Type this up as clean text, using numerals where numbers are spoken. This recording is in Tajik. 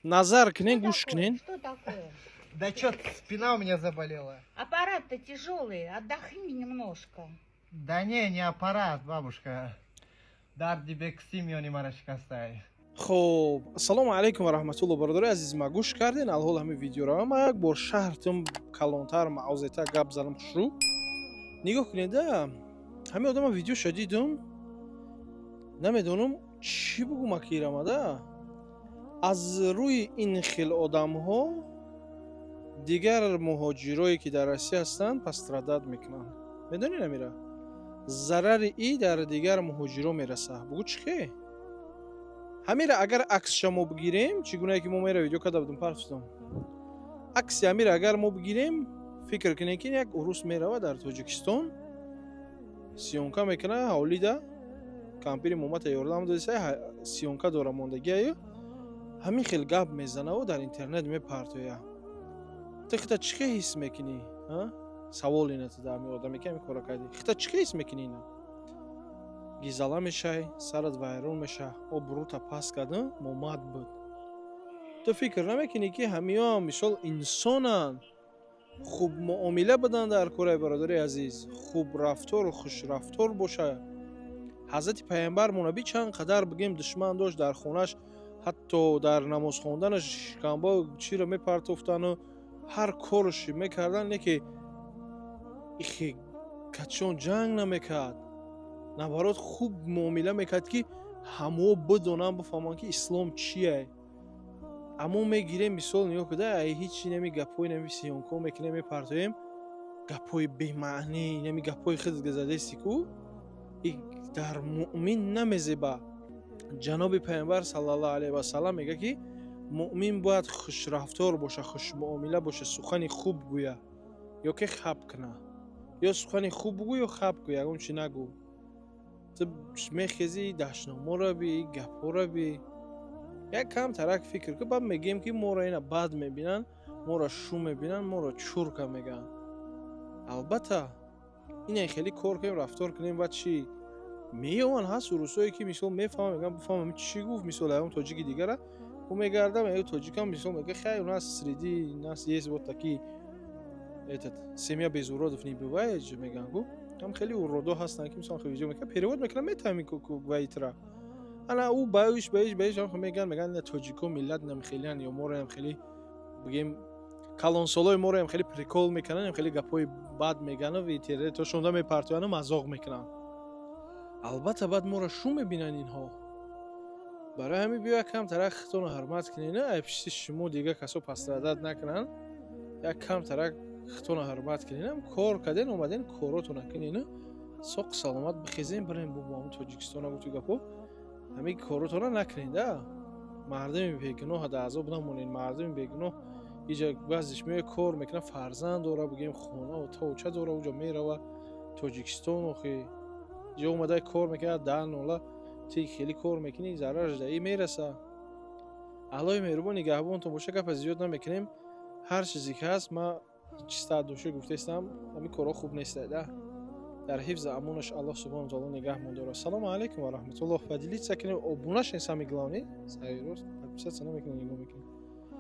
назар кинен, Что гуш такое? кинен. Что такое? Да чё, спина у меня заболела. Аппарат-то тяжелый, отдохни немножко. Да не аппарат, бабушка. Дарди бексими они марашкастай. хоб ассалому алайкум ва раҳматуллоҳи бародари азизи ма гӯш карден. алҳол ҳамин видеоро ма як бор шаҳртон калонтар маъозета гап задам хушрӯ. нигоҳ кунед да, ҳамин одама видеоша дидум, намедонам чӣ бугума кирама да. аз рӯи ин хел одамҳо дигар муҳоҷирое ки дар Россия ҳастанд пострадад мекунанд. медонед амира? зарари и дар дигар муҳоҷиро мераса. бугу чӣ хе? ҳамира агар аксша мо бигирем, чӣ гунае ки мо мера видео карда будем парфтон. акси ҳамира агар мо бигирем, фикр кунем ки як урус мерава дар Тоҷикистон, сиёнка мекуна, ҳавлида кампири момата ёрдам додиса, сиёнка дора мондагиаю, ҳамин хел гап мезанаву дар интернет мепартоя. ту хита чӣ хе ҳис мекунӣ? савол инат да ҳамин одаме ки ҳамин кора кардӣ. хита чӣ хе ҳис мекунӣ ина? гизала мешай, сарат вайрон меша, об рута пас карда момад буд. ту фикр намекунӣ ки ҳамиёам мисол инсонанд, хуб муомила бидан дар кораи бародари азиз, хуб рафтору хушрафтор боша. ҳазрати пайғамбар монабӣ чанд қадар бигем душман дошт дар хонаш, ҳатто дар намоз хонданаш шикамбо чиро мепартофтану ҳар кораши мекардан, леки ихе качон ҷанг намекард, наоборот хуб муомила мекард ки ҳамо бидонанд, бифаҳманд ки ислом чие. аммо мегирем мисол нигоҳ куда, ҳичи нами гапҳои нами сиёнко мекунем, мепартоем гапҳои бемаънӣ, нами гапҳои хизгазадести ку дар муъмин намезеба. ҷаноби пайғамбар саллаллоҳу алайҳи васалам мега ки муъмин бояд хушрафтор боша, хушмуомила боша, сухани хуб гӯя ё ки хаб куна, ё сухани хуб гӯ ё хаб гӯ, ягон чӣ нагӯ. ту мехезӣ даштноморо бӣ, гапҳоро бӣ, як кам тарак фикр кун. баъд мегӯем ки моро ина бад мебинанд, моро шу мебинанд, моро чурка мегӯянд. албатта ина хеле кор кунем, рафтор кунем ва чӣ меёванд. ҳаст урусое ки мисол мефаҳмам, мегӯям бифаҳмам чӣ гуфт, мисол ягон тоҷики дигара ӯ мегардам, тоҷикам мисол мега хай у нас среди нас есть вот такие этот семья Безуродов не бывает же, мегӯям гу там хеле уродо ҳастанд ки мисол видео мекунам, перевод мекунам, метаҳмӣ гваитра ана ӯ баиш мегӯянд, мегӯянд ина тоҷико миллат намхелиан ё моро ям хеле бигем калонсолои моро ям хеле прикол мекунанд, ям хеле гапҳои бад мегӯянд, интернетро шонда мепартоянд, мазоқ мекунанд. албатта баъд моро шу мебинанд инҳо. барои ҳамин биё як кам тарак худтонро ҳурмат кунед, аз пишти шумо дигар касо пострадад накунанд. як кам тарак худтонро ҳурмат кунед, кор карден омаден коротонро кунед, соқ саломат бихезем бирем бо ҳамин Тоҷикистон гуфту гапҳо, ҳамин коротонро накунед. мардуми бегуноҳ дар азоб намонед. мардуми бегуноҳ иҷа баъзеш меояд кор мекуна, фарзанд дора, бигем хонаву тавча дора, уҷа мерава Тоҷикистон, охи ҷо омада кор мекунад, 10 нола ти хеле кор мекунӣ, зарараш да ин мераса. аллоҳи меҳрубон нигаҳбонтон боша. гапа зиёд намекунем. ҳар чизе ки ҳаст ма чиста душа гуфтаистам, ҳамин корҳо хуб нестад. дар ҳифзи амонаш аллоҳ субҳону таоло нигоҳ мондора. ассалому алайкум ва раҳматуллоҳ. ва делиться кунед, обуна шен самое главное. сайрост подписаться намекунед, нигоҳ мекунед.